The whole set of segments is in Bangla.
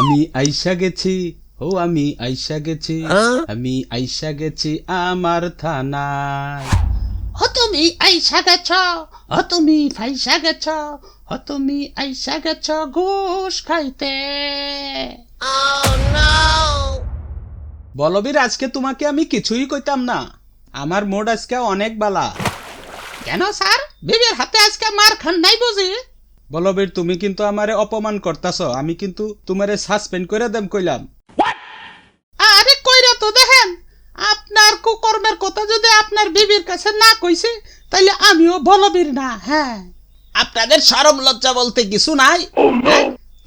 আমি আইসা গেছি, ও আমি আইসা গেছি, আমি আইসা গেছি আমার থানায়। ও তুমি আইসা গেছ, ও তুমি ফাইসা গেছ, ও তুমি আইসা গেছ ঘুষ খাইতে। বলবীর, আজকে তোমাকে আমি কিছুই কইতাম না। আমার মোড আজকে অনেক বালা। কেন স্যার, বিবির হাতে আজকে মার খান নাই বুঝি? বলবীর, তুমি কিন্তু আমারে অপমান করতাছ। আমি কিন্তু তোমারে সাসপেন্ড করে দেম কইলাম। আরে কইরা তো দেখেন, আপনার কুকর্মের কথা যদি আপনার বিবির কাছে না কইছে তাইলে আমিও বলবীর না। হ্যাঁ, আপনাদের শরম লজ্জা বলতে কিছু নাই?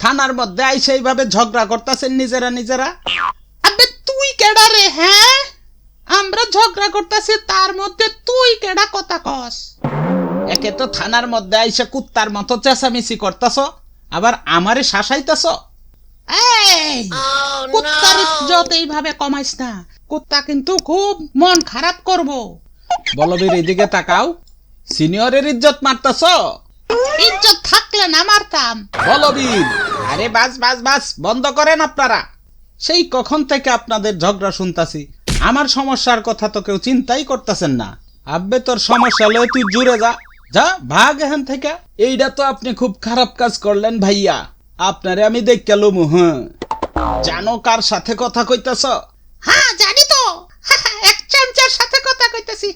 থানার মধ্যে আইসে এইভাবে ঝগড়া করতেছেন নিজেরা নিজেরা। আবে তুই কেডা রে? হ্যাঁ, আমরা ঝগড়া করতেছি, তার মধ্যে তুই কেডা কথা কস? একে তো থানার মধ্যে আইসে কুত্তার মতো চেঁচামেচি করতেছ, আবার আমারে শাসাইতেছ। এই কুত্তার ইজ্জত এইভাবে কমাইস না, কুত্তা কিন্তু খুব মন খারাপ করব। বলবীর, এদিকে তাকাও। সিনিয়রের ইজ্জত মারতেছ? ইজ্জত থাকলে না মারতাম। বলবীর, আরে বাস বাস বাস, বন্ধ করেন আপনারা। সেই কখন থেকে আপনাদের ঝগড়া শুনতাছি, আমার সমস্যার কথা তো কেউ চিন্তাই করতেছেন না। আব্বে, তোর সমস্যা লয়ে তুই জুড়ে যা, যা ভাগ এখান থেকে। এইটা তো আপনি খুব খারাপ কাজ করলেন ভাইয়া, আপনারে আমি দেখে লমু। হ্যাঁ, জানো কার সাথে কথা কইতাছ? হ্যাঁ জানি তো, এক চামচার সাথে কথা কইতাছি।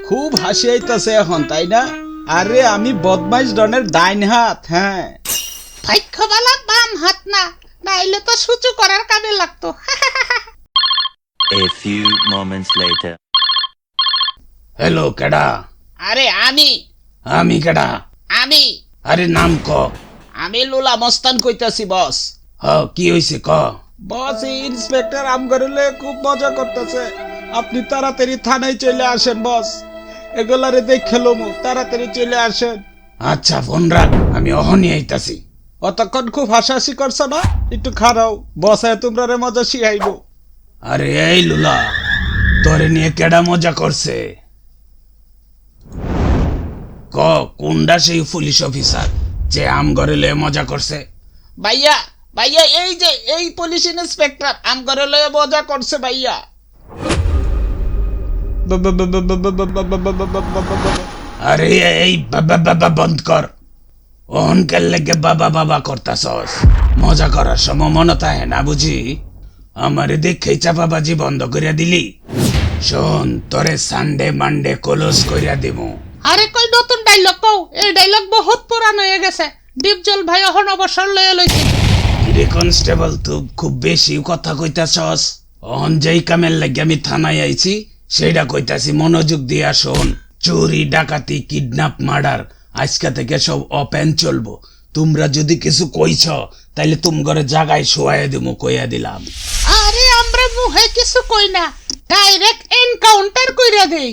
খুব হাসি আইতাছে এখন, তাই না? আরে আমি বদমাইশ ডনের ডাইন হাত। হ্যাঁ, ভাগ্যবালা বাম হাত না, নাইলে তো সুচু করার কামে লাগতো। A few moments later. Hello, কেডা? আরে আমি কেডা? আমি। আরে নাম ক। আমি লুলা মস্তান কইতাছি বস। কি হইছে ক? বস, ইন্সপেক্টর আমগরলে খুব মজা করতেছে, আপনি তাড়াতাড়ি থানায় চলে আসেন বস। এগুলারে দেখে লমু, তাড়াতাড়ি চলে আসেন। আচ্ছা, ফোন রাখ, আমি অহনি আইতাছি। অতক্ষণ খুব হাসাহাসি করছ না? একটু খারাও, বস তোমরা রে মজা শিখাইব। আরে এই লুলা, তোরে নিয়ে কেডা মজা করছে? ক, কোনডা সেই পুলিশ অফিসার যে আমগরে লয়ে মজা করছে? ভাইয়া ভাইয়া, এই যে এই পুলিশ ইন্সপেক্টর আমগরে লয়ে মজা করছে ভাইয়া। আরে এই বন্ধ কর। অহনকার লেগে বাবা বাবা করতাছস, মজা করার সময় মনে থাকে না বুঝি? আমারে দেখেই চাপাবাজি বন্ধ করিয়া দিলি। শোন, তোরে সানডে মানডে ক্লোজ করিয়া দিমু। আরে কই নতুন ডায়লগ কও? এই ডায়লগ বহুত পুরানো হয়ে গেছে। ডিপজল ভাই এখন অবসর লয়ে লইছে। রে কনস্টেবল, তুই খুব বেশি কথা কইতাছস। অহন যেই কামের লাগি আমি থানায় আইছি সেইটা কইতাছি, মনোযোগ দিয়া শোন। চুরি, ডাকাতি, কিডন্যাপ, মার্ডার আজকে থেকে সব ওপেন চলবো। তোমরা যদি কিছু কইছ তাইলে তুম ঘরে জায়গায় শোয়াইয়া দিমু, কইয়া দিলাম। আরে আমরা মুহে কিছু কই না, ডাইরেক্ট এনকাউন্টার কইরা দেই।